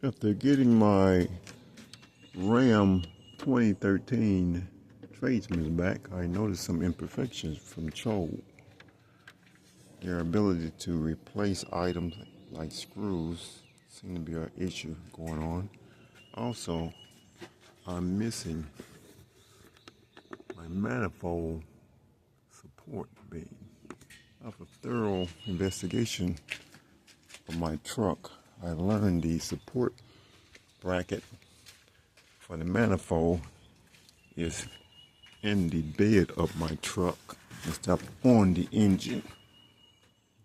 After getting my Ram 2013 tradesman back, I noticed some imperfections from Cho. Their ability to replace items like screws seem to be an issue going on. Also, I'm missing my manifold support beam. After thorough investigation of my truck, I learned the support bracket for the manifold is in the bed of my truck instead of on the engine.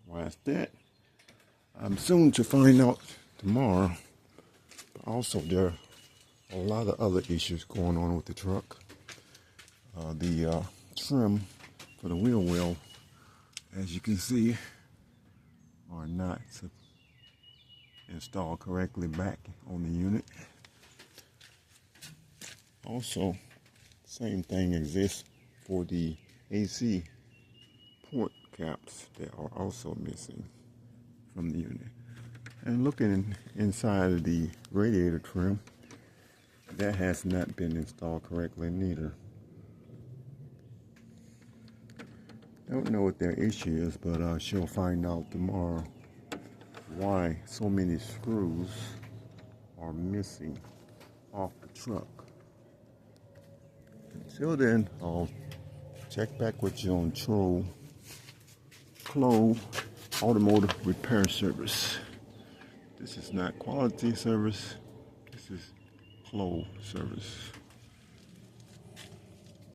Why is that? I'm soon to find out tomorrow. But also, there are a lot of other issues going on with the truck. The trim for the wheel well, as you can see, are not installed correctly back on the unit. Also, same thing exists for the AC port caps that are also missing from the unit. And looking inside of the radiator trim, that has not been installed correctly neither. Don't know what their issue is, but I shall find out tomorrow why so many screws are missing off the truck. Until then, I'll check back with you on Clove Automotive Repair Service. This is not quality service, this is Clove service.